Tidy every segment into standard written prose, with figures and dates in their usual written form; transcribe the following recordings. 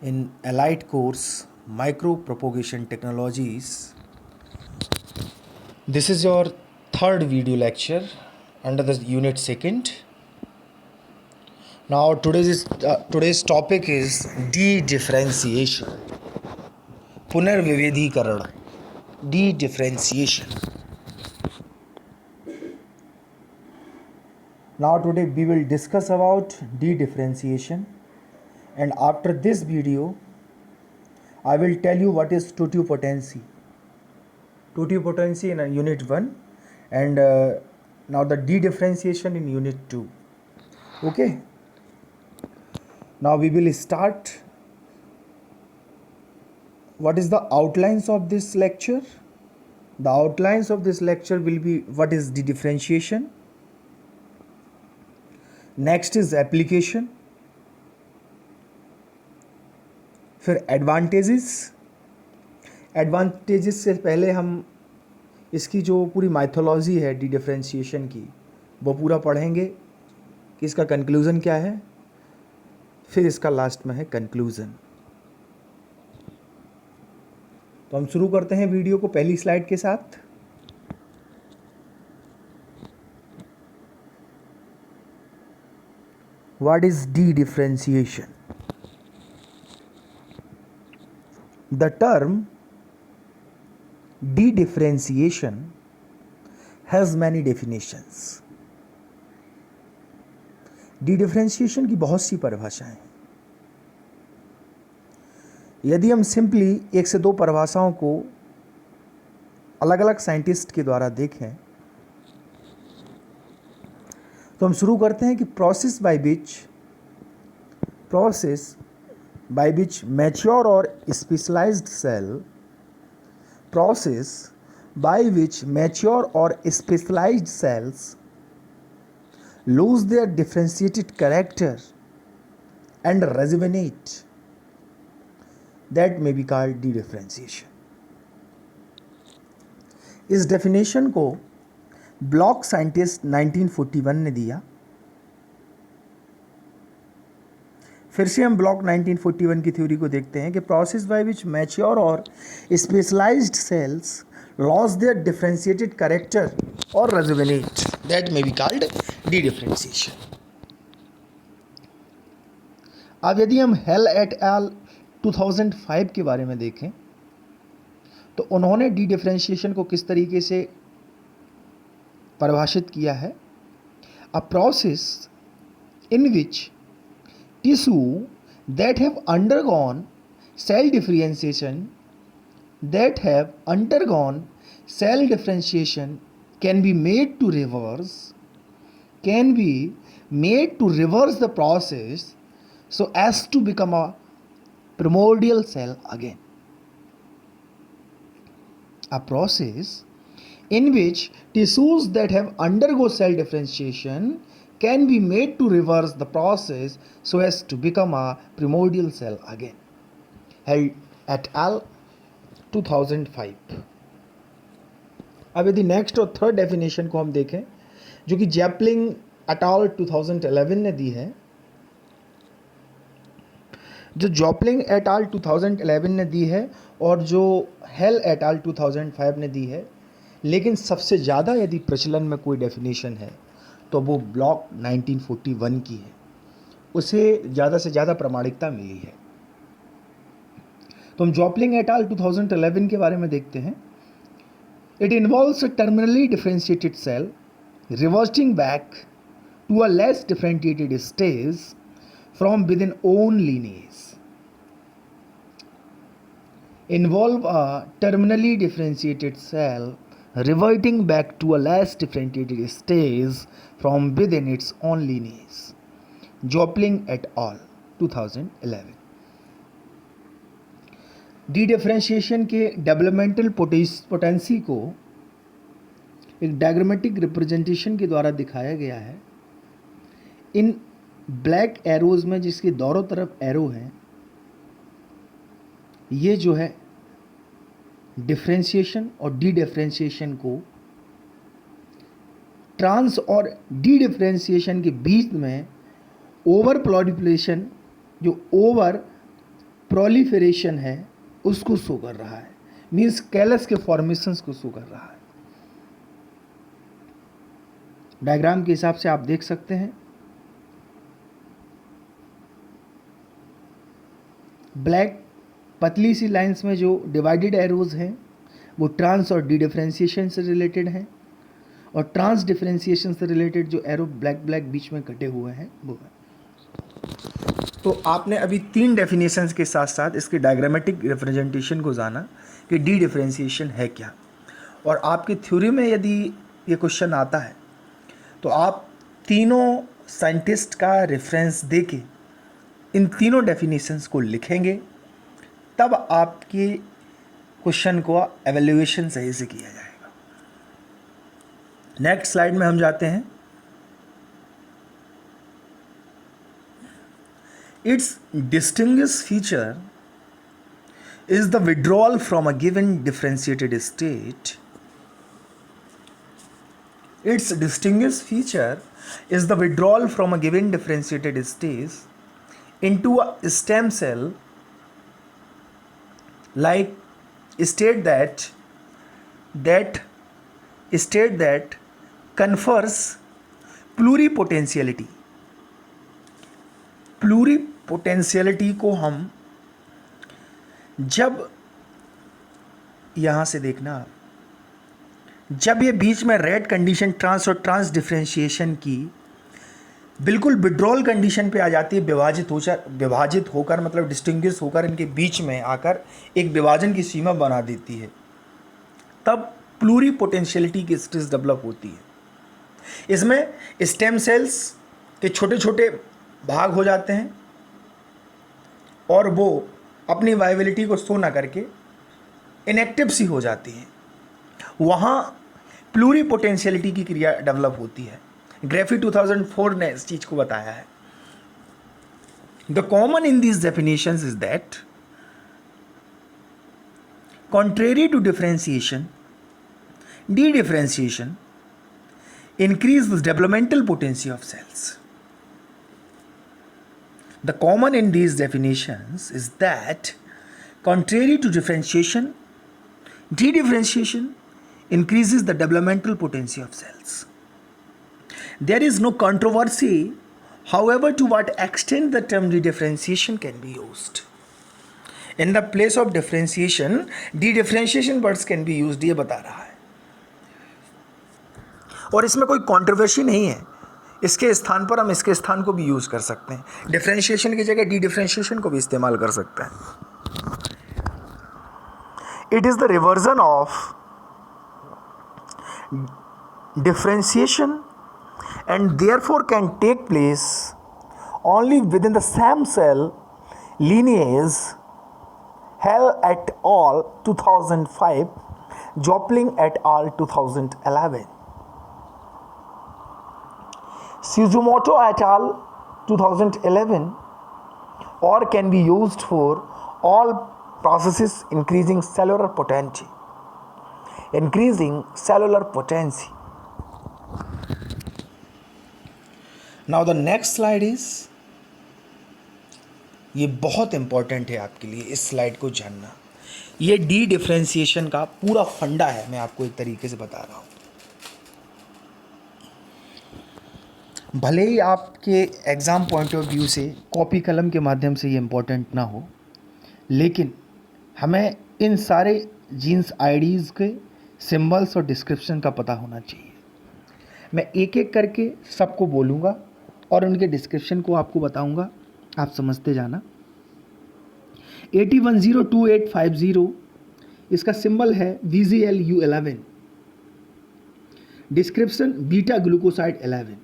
in allied course Micropropagation Technologies. This is your third video lecture under the unit second. Now today's topic is de-differentiation, पुनर्विभेदीकरण, de-differentiation. Now today we will discuss about de-differentiation, and after this video I will tell you what is totipotency in unit 1, and now the de-differentiation in unit 2. Okay, now we will start. What is the outlines of this lecture? The outlines of this lecture will be what is de-differentiation, next is application, फिर advantages से पहले हम इसकी जो पूरी mythology है D differentiation की वो पूरा पढ़ेंगे कि इसका कंक्लूज़न क्या है, फिर इसका लास्ट में है कंक्लूज़न. तो हम शुरू करते हैं वीडियो को पहली स्लाइड के साथ. What is D differentiation? The term de-differentiation has many definitions. De-differentiation की बहुत सी परिभाषाएं. यदि हम सिंपली एक से दो परिभाषाओं को अलग अलग साइंटिस्ट के द्वारा देखें तो हम शुरू करते हैं कि process by which mature or specialized cell cells lose their differentiated character and rejuvenate, that may be called de-differentiation. इस डेफिनेशन को ब्लॉक साइंटिस्ट 1941 ने दिया. फिर से हम ब्लॉक 1941 की थ्योरी को देखते हैं कि प्रोसेस बाय विच मैच्योर और specialised cells lose their differentiated character और rejuvenate, that may be called dedifferentiation. अब यदि हम हेल एट एल 2005 के बारे में देखें तो उन्होंने डी डिफरेंशिएशन को किस तरीके से परिभाषित किया है. A process in which tissue that have undergone cell differentiation can be made to reverse the process so as to become a primordial cell again. A process in which tissues that have undergo cell differentiation can be made to reverse the process so as to become a primordial cell again. Held at al 2005. अब यदि next और third definition को हम देखें जो कि जैपलिंग eight al 2011 ने दी है, जो जॉपलिंग एट al 2011 ने दी है और जो हेल एट al 2005 ने दी है, लेकिन सबसे ज़्यादा यदि प्रचलन में कोई डेफिनेशन है तो वो ब्लॉक 1941 की है. उसे ज़्यादा से ज़्यादा प्रामाणिकता मिली है. तो हम जॉपलिंग एट al 2011 के बारे में देखते हैं. It involves a terminally differentiated cell reverting back to a less differentiated stage from within own lineage. Involve a terminally differentiated cell reverting back to a less differentiated stage from within its own lineage. Jopling et al. 2011. D-differentiation के developmental potency को एक diagrammatic representation के द्वारा दिखाया गया है. इन black arrows में जिसके दोनों तरफ एरो हैं, ये जो है डिफरेंशिएशन और डी डिफरेंशिएशन को ट्रांस और डी डिफरेंशिएशन के बीच में ओवर प्लॉडिपुलेशन, जो ओवर प्रोलिफरेशन है उसको शो कर रहा है, मीन्स कैलस के फॉर्मेशंस को शो कर रहा है। डायग्राम के हिसाब से आप देख सकते हैं, ब्लैक पतली सी लाइंस में जो डिवाइडेड एरोज हैं वो ट्रांस और डी डिफरेंशिएशन से रिलेटेड हैं, और ट्रांस डिफरेंशिएशन से रिलेटेड जो एरो ब्लैक ब्लैक बीच में कटे हुए हैं वो है। तो आपने अभी 3 डेफिनेशंस के साथ साथ इसके डायग्रामेटिक रिप्रेजेंटेशन को जाना कि डी डिफरेंशिएशन है क्या, और आपकी थ्योरी में यदि ये क्वेश्चन आता है तो आप तीनों साइंटिस्ट का रेफरेंस देके इन तीनों डेफिनेशंस को लिखेंगे, तब आपके क्वेश्चन को एवेल्युएशन सही से किया जाएगा। नेक्स्ट स्लाइड में हम जाते हैं। Its distinguished feature is the withdrawal from a given differentiated state. Its distinguished feature is the withdrawal from a given differentiated state into a stem cell, like state that confers pluripotentiality. प्लूरीपोटेंशियलिटी को हम जब यहाँ से देखना, जब ये बीच में red condition trans और ट्रांस डिफरेंशिएशन की बिल्कुल विड्रॉल कंडीशन पे आ जाती है, विभाजित होकर मतलब डिस्टिंग्विश होकर इनके बीच में आकर एक विभाजन की सीमा बना देती है, तब प्लूरीपोटेंशियलिटी की स्टेज डेवलप होती है। इसमें स्टेम सेल्स के छोटे छोटे भाग हो जाते हैं और वो अपनी वायबिलिटी को शो ना करके इनएक्टिव सी हो जाती हैं। वहाँ प्लूरीपोटेंशियलिटी की क्रिया डेवलप होती है। ग्रेफी 2004 ने इस चीज़ को बताया है। The common in these definitions is that contrary to differentiation, de-differentiation increase the developmental potency of cells. The common in these definitions is that contrary to differentiation, de-differentiation increases the developmental potency of cells. There is no controversy, however, to what extent the term de-differentiation can be used. In the place of differentiation, de-differentiation words can be used, ये बता रहा है। और इसमें कोई controversy नहीं है, इसके स्थान पर हम इसके स्थान को भी यूज़ कर सकते हैं। डिफरेंशिएशन की जगह डी डिफरेंशिएशन को भी इस्तेमाल कर सकते हैं। It is the reversion of differentiation and therefore can take place only within the same cell lineage. Hell et al. 2005, Jopling et al. 2011. Suzumoto et al. 2011, or can be used for all processes increasing cellular potency. Now the next slide is, ये बहुत important है आपके लिए इस slide को जानना। ये D differentiation का पूरा फंडा है, मैं आपको एक तरीके से बता रहा हूँ। भले ही आपके एग्ज़ाम पॉइंट ऑफ व्यू से कॉपी कलम के माध्यम से ये इम्पोर्टेंट ना हो, लेकिन हमें इन सारे जीन्स आईडीज़ के सिंबल्स और डिस्क्रिप्शन का पता होना चाहिए। मैं एक एक करके सबको बोलूँगा और उनके डिस्क्रिप्शन को आपको बताऊँगा, आप समझते जाना। 81028550 इसका सिंबल है VGLU11। Description beta glucoside 11।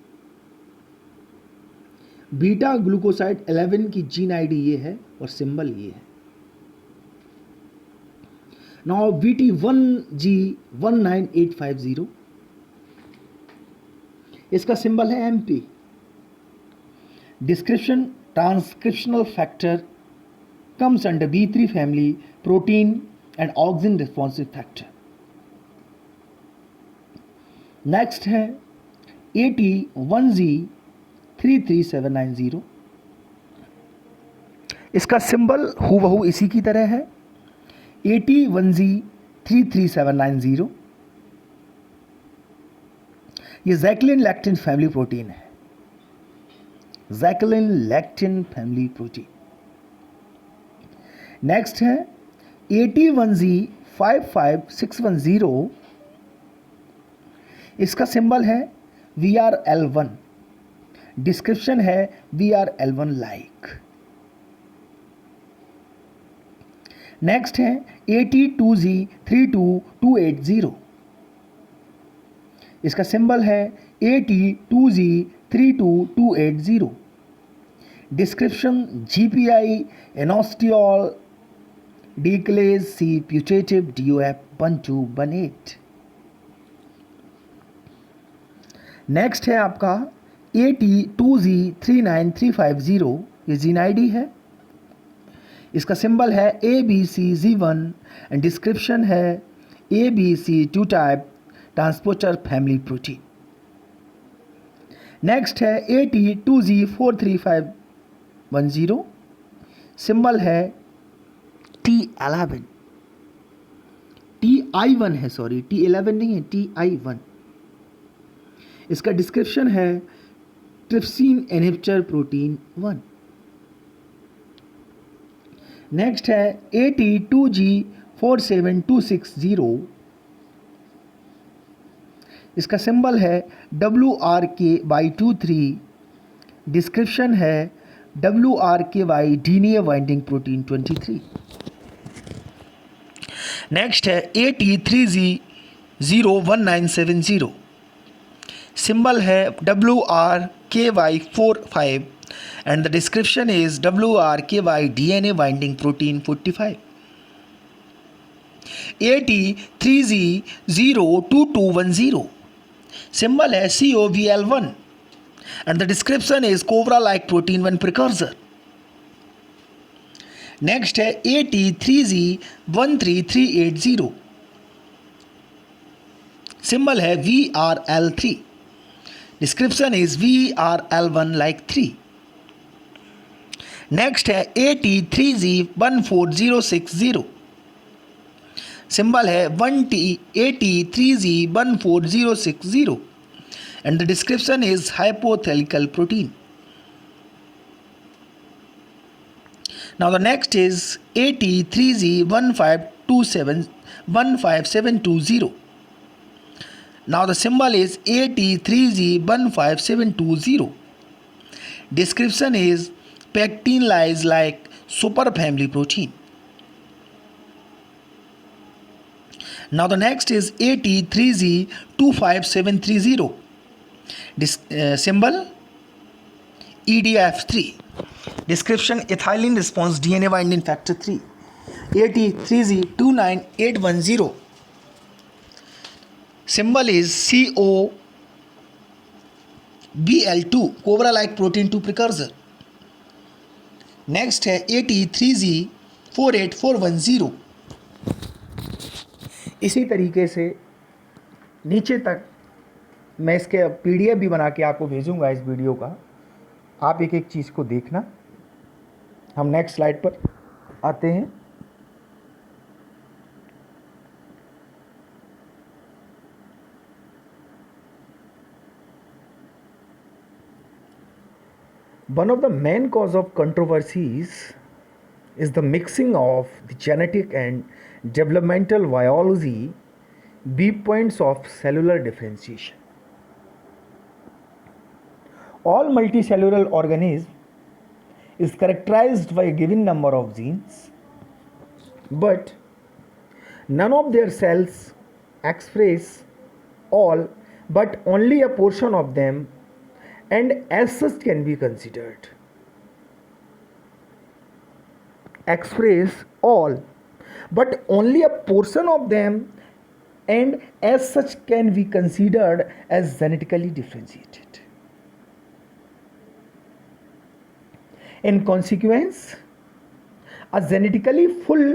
Beta glucoside 11 की जीन आईडी ये है और सिंबल ये है। नाउ VT1G19850 इसका सिंबल है MP। Description transcriptional factor comes under B3 family, protein and auxin responsive factor. Next है AT1Z33790 इसका सिंबल हूबहू इसी की तरह है, AT1Z33790। ये जैक्लिन लैक्टिन फैमिली प्रोटीन है, जैक्लिन लैक्टिन फैमिली प्रोटीन। नेक्स्ट है AT1Z55610। इसका सिंबल है VRL1, डिस्क्रिप्शन है VRL1 लाइक। नेक्स्ट है AT2Z32280। इसका सिंबल है AT2Z32280, डिस्क्रिप्शन GPI एनोस्टियोल डीक्लेज सी प्यूटेटिव DOF1218। नेक्स्ट है आपका AT2Z39350। ये जीनाइडी है, इसका सिंबल है ABCZ1 एंड डिस्क्रिप्शन है ABC2 type transporter family protein. Next है AT2Z43510, सिंबल है T11, TI1 है, सॉरी T11 नहीं है, TI1। इसका डिस्क्रिप्शन है ट्रिप्सिन इनहिबिटर प्रोटीन 1। नेक्स्ट है AT2G47260। इसका सिंबल है WRK/23, डिस्क्रिप्शन है WRKY DNA binding protein 23। Next है AT3Z01970, सिंबल है WRKY45 and the description is WRKY DNA binding protein 45. AT3Z02210, symbol है COVL1 and the description is cobra like protein 1 precursor. Next है AT3Z13380, symbol है VRL3, description is VRL1 like 3. Next है AT3Z14060, symbol है 1T AT3Z14060 and the description is hypothetical protein. Now the next is AT3Z15720। Now the symbol is AT3Z15720, description is pectin lies like superfamily protein. Now the next is AT3Z25730, symbol EDF3, description ethylene response DNA binding factor 3. AT3Z29810, symbol is COBL2 cobra like protein 2 precursor. Next है AT3Z48410। इसी तरीके से नीचे तक मैं इसके PDF भी बना के आपको भेजूंगा इस वीडियो का, आप एक एक चीज़ को देखना। हम नेक्स्ट स्लाइड पर आते हैं। One of the main cause of controversies is the mixing of the genetic and developmental biology viewpoints of cellular differentiation. All multicellular organism is characterized by a given number of genes, but none of their cells express all but only a portion of them, and as such can be considered express all but only a portion of them, and as such can be considered as genetically differentiated. In consequence, a genetically full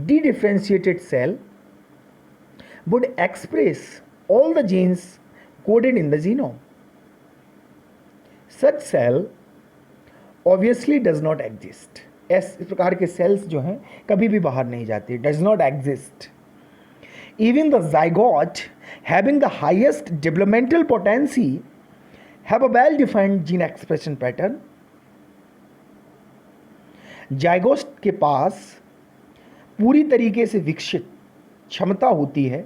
dedifferentiated cell would express all the genes coded in the genome. Such cell obviously does not exist. इस प्रकार के sales जो हैं कभी भी बाहर नहीं जाते, does not exist. Even the zygote having the highest developmental potency have a well-defined gene expression pattern. Zygote के पास पूरी तरीके से विकसित क्षमता होती है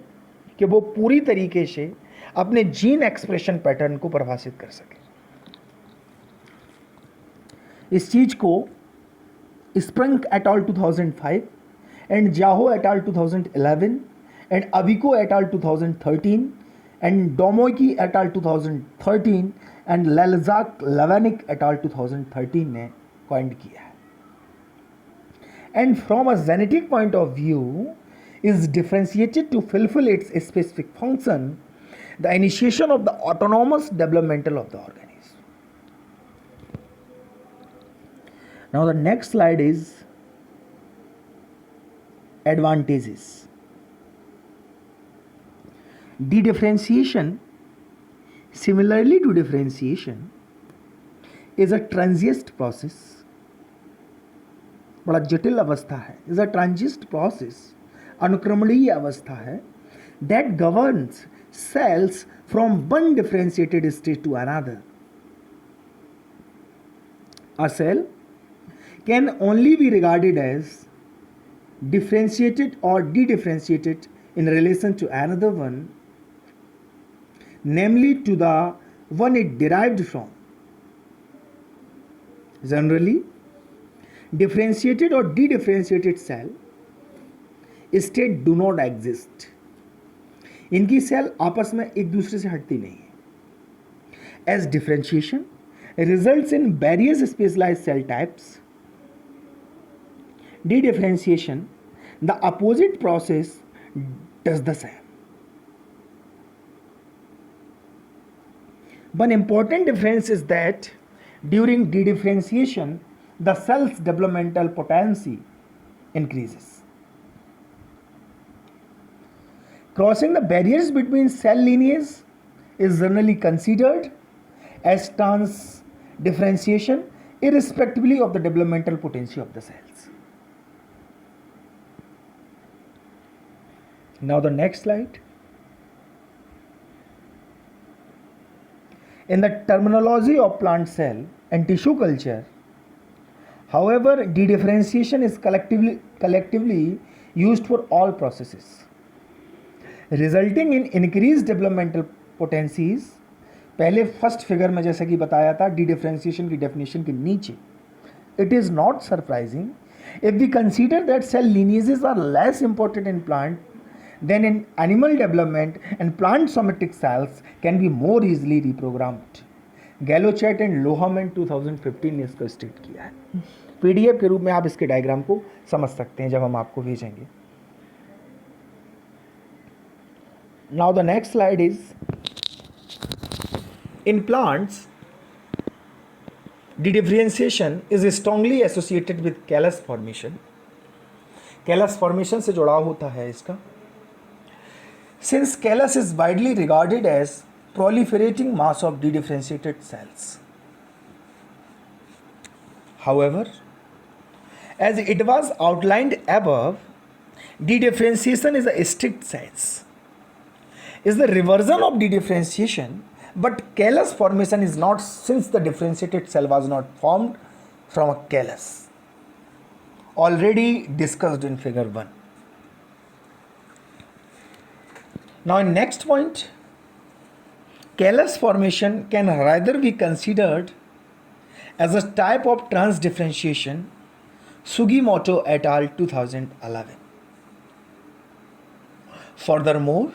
कि वो पूरी तरीके से अपने जीन एक्सप्रेशन पैटर्न को परिभाषित कर सके. इस चीज को स्प्रंग एट al 2005 एंड जाहो eight al 2011 and Abiko et al 2013 and Domoiki et al 2013 and Lelzak Lavanik et al 2013 ने coined किया है. And from a genetic point of view is differentiated to fulfill its specific function, the initiation of the autonomous developmental of the organism. Now the next slide is advantages. De-differentiation, similarly to differentiation, is a transient process. बड़ा जटिल अवस्था है. is a transient process, अनुक्रमणीय अवस्था है, that governs cells from one differentiated state to another. A cell can only be regarded as differentiated or de-differentiated in relation to another one, namely to the one it derived from. Generally, differentiated or de-differentiated cell state do not exist. इनकी cell आपस में एक दूसरे से हटती नहीं है. As differentiation results in various specialized cell types, de-differentiation, the opposite process, does the same. One important difference is that during de-differentiation, the cell's developmental potency increases. Crossing the barriers between cell lineages is generally considered as trans-differentiation, irrespectively of the developmental potency of the cells. Now the next slide. In the terminology of plant cell and tissue culture, however, de-differentiation is collectively used for all processes, resulting in increased developmental potencies. पहले first figure में जैसा कि बताया था de-differentiation की definition के नीचे. It is not surprising if we consider that cell lineages are less important in plant then in animal development, and plant somatic cells can be more easily reprogrammed. Gallochat and Lohmann 2015 ने इसको state किया है. PDF के रूप में आप इसके diagram को समझ सकते हैं जब हम आपको भेजेंगे. Now the next slide is, in plants, de-differentiation is strongly associated with callus formation. callus formation से जुड़ाव होता है इसका. Since callus is widely regarded as proliferating mass of de-differentiated cells. However, as it was outlined above, de-differentiation is a strict science. Is the reversion of de-differentiation, but callus formation is not, since the differentiated cell was not formed from a callus. Already discussed in figure 1. Now in next point, callus formation can rather be considered as a type of transdifferentiation, Sugimoto et al. 2011. Furthermore,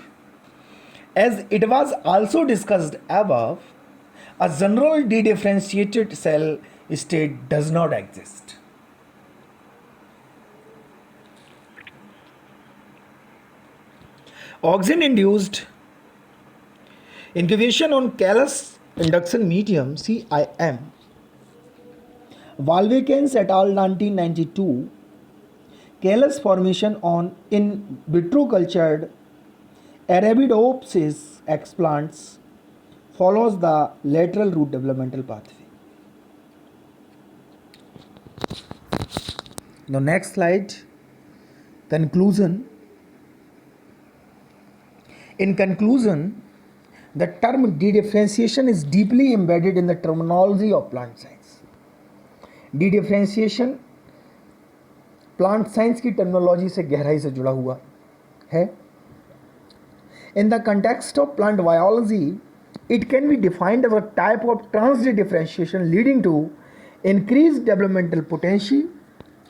as it was also discussed above, a general de-differentiated cell state does not exist. Auxin-induced incubation on callus induction medium CIM, Valvekens et al. 1992, callus formation on in vitro cultured Arabidopsis explants follows the lateral root developmental pathway. Now next slide, conclusion. In conclusion, the term de-differentiation is deeply embedded in the terminology of plant science. De-differentiation plant science की terminology से गहराई से जुड़ा हुआ है. In the context of plant biology, it can be defined as a type of trans-differentiation leading to increased developmental potential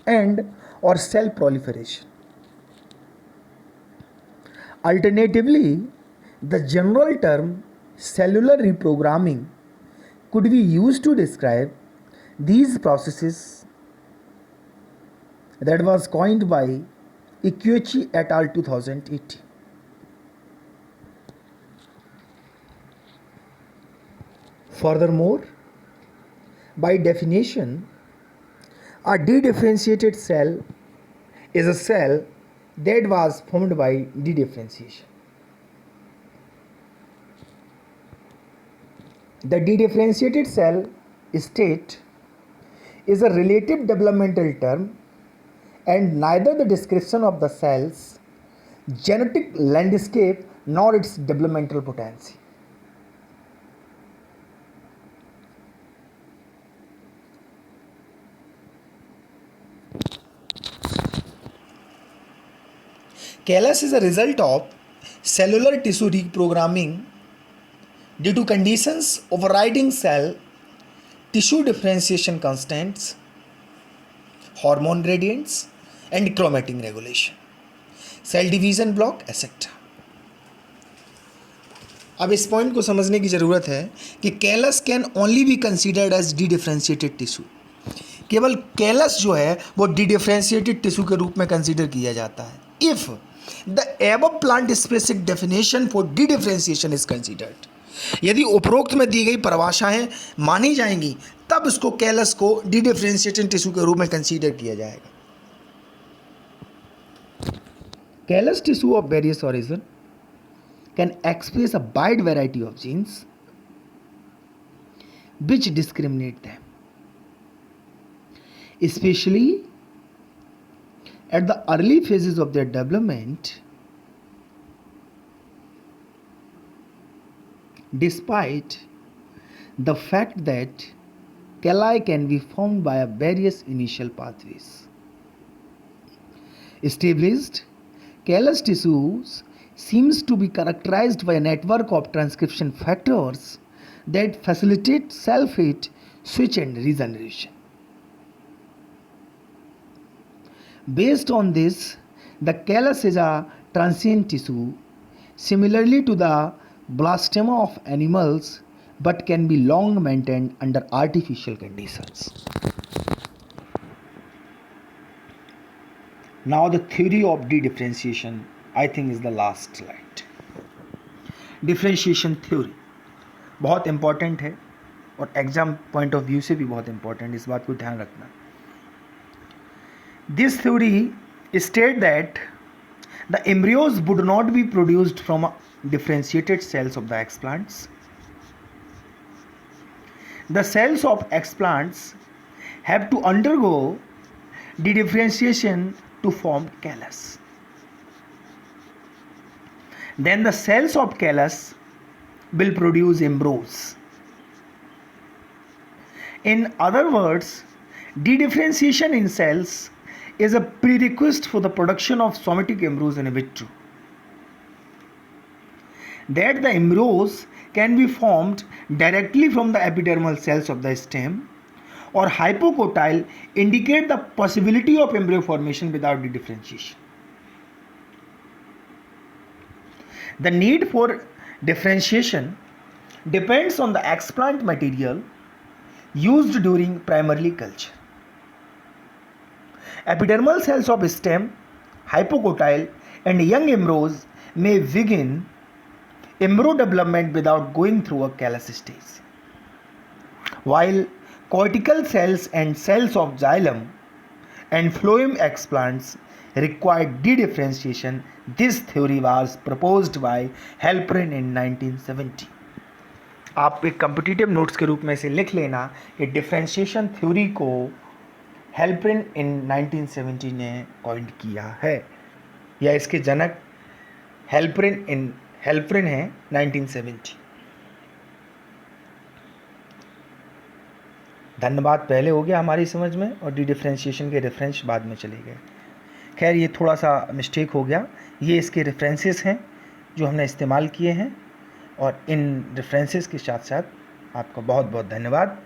and or cell proliferation. Alternatively, the general term cellular reprogramming could be used to describe these processes that was coined by Ikuichi et al. 2018. Furthermore, by definition, a de-differentiated cell is a cell that was formed by de-differentiation. The de-differentiated cell state is a relative developmental term, and neither the description of the cell's genetic landscape nor its developmental potency. Callus is a result of cellular tissue reprogramming due to conditions overriding cell tissue differentiation constants, hormone gradients, and chromatin regulation, cell division block, etc. अब इस point को समझने की ज़रूरत है कि callus can only be considered as dedifferentiated tissue. केवल callus जो है वो डी डिफ्रेंशिएटेड टिश्यू के रूप में कंसिडर किया जाता है if the above plant specific definition for D differentiation is considered. यदि उपरोक्त में दी गई परिभाषाएं मानी जाएंगी तब इसको कैलस को डी डिफ्रेंशिएटेड टिश्यू के रूप में कंसीडर किया जाएगा. Callus tissue of various origin can express a wide variety of genes which discriminate them, especially at the early phases of their development. Despite the fact that calli can be formed by various initial pathways. Established callus tissues seems to be characterized by a network of transcription factors that facilitate cell fate, switch and regeneration. Based on this, the callus is a transient tissue similarly to the blastema of animals but can be long maintained under artificial conditions. Now the theory of de-differentiation, I think, is the last slide. Differentiation theory बहुत important है और exam point of view से भी बहुत important, इस बात को ध्यान रखना. This theory state that the embryos would not be produced from differentiated cells of the explants. The cells of explants have to undergo de-differentiation to form callus. Then the cells of callus will produce embryos. In other words, de-differentiation in cells is a prerequisite for the production of somatic embryos in vitro. That the embryos can be formed directly from the epidermal cells of the stem or hypocotyle indicate the possibility of embryo formation without de-differentiation. The need for differentiation depends on the explant material used during primary culture. Epidermal cells of stem, hypocotyle and young embryos may begin embryo development without going through a callus stage, while cortical cells and cells of xylem and phloem explants require de-differentiation. This theory was proposed by Halperin in 1970. आप एक competitive notes के रूप में से लिख लेना कि differentiation theory को हेल्परिन इन 1970 ने कॉइंड किया है, या इसके जनक हेल्परिन है 1970। धन्यवाद पहले हो गया हमारी समझ में, और डी डिफ्रेंशिएशन के रेफरेंस बाद में चले गए। खैर ये थोड़ा सा मिस्टेक हो गया, ये इसके रेफरेंसेस हैं जो हमने इस्तेमाल किए हैं, और इन रेफरेंसेस के साथ साथ आपका बहुत बहुत धन्यवाद।